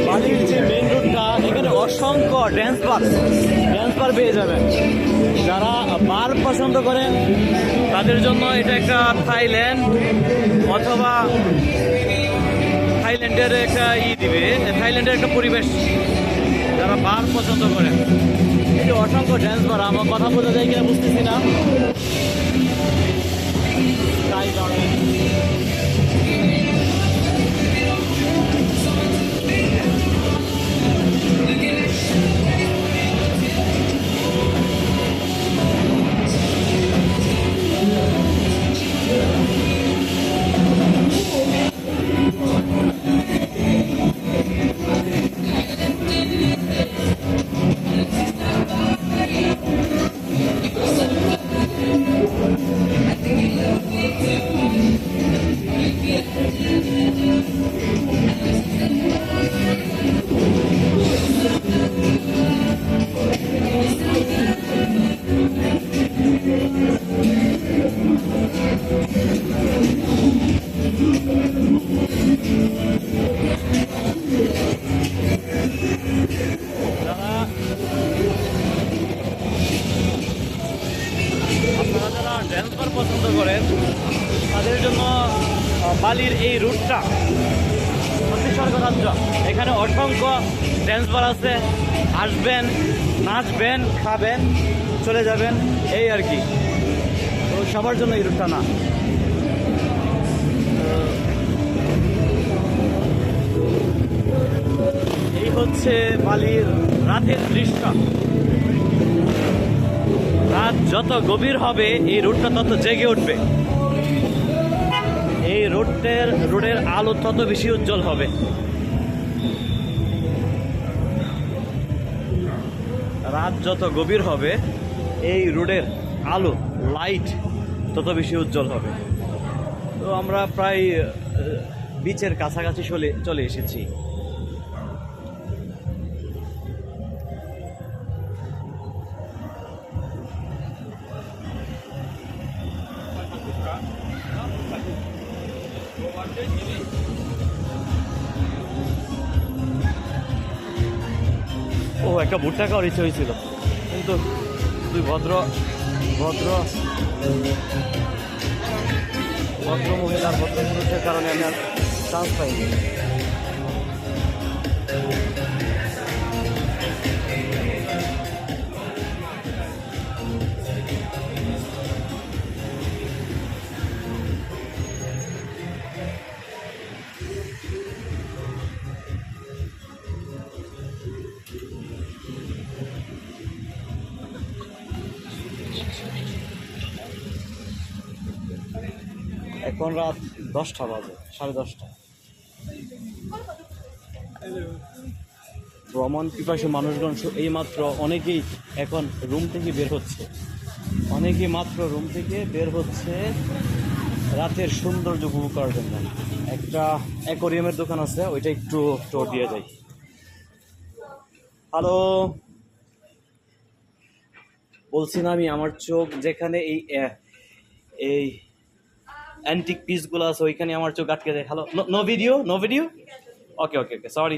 বালির যে মেন রোডটা, এখানে অসংখ্য ড্যান্স বার পেয়ে যাবেন। যারা বার পছন্দ করেন তাদের জন্য এটা একটা থাইল্যান্ড অথবা থাইল্যান্ডের একটা দিবে, থাইল্যান্ডের একটা পরিবেশ যারা বার পছন্দ করেন। এই অসংখ্য ড্যান্স বার, আমার কথা বোঝা যায় কিনা বুঝতেছি না, তাই কারণে ড্যান্স বার পছন্দ করেন তাদের জন্য বালির এই রুটটা অতি স্বর্গরাজ্য। এখানে অসংখ্য ড্যান্স বার আছে, আসবেন, নাচবেন, খাবেন, চলে যাবেন, এই আর কি। তো সবার জন্য এই রুটটা না। এই হচ্ছে বালির রাতের দৃশ্য। রাত যত গভীর হবে এই রোডটা তত জেগে উঠবে, এই রোডের আলো তত বেশি উজ্জ্বল হবে। রাত যত গভীর হবে এই রোডের আলো, লাইট তত বেশি উজ্জ্বল হবে। তো আমরা প্রায় বিচের কাছাকাছি চলে এসেছি। ও একটা ভুট্টা খাওয়ার ইচ্ছে হয়েছিল, কিন্তু দুই ভদ্র মহিলার ভদ্র পুরুষের কারণে আমি আর চান্স পাইনি। এখন রাত 10টা বাজে, 10:30। ভ্রমণ পিপাসু মানুষগণ এইমাত্র অনেকেই এখন রুম থেকে বের হচ্ছে, রাতের সৌন্দর্য উপভোগ করার জন্য। একটা অ্যাকোরিয়ামের দোকান আছে, ওইটা একটু টোর দিয়ে যায়। হ্যালো, বলছি না আমি, আমার চোখ যেখানে এই অ্যান্টিক পিসগুলো আছে ওইখানে আমার চোখ আটকে যায়। হ্যালো, নো ভিডিও, ওকে, সরি।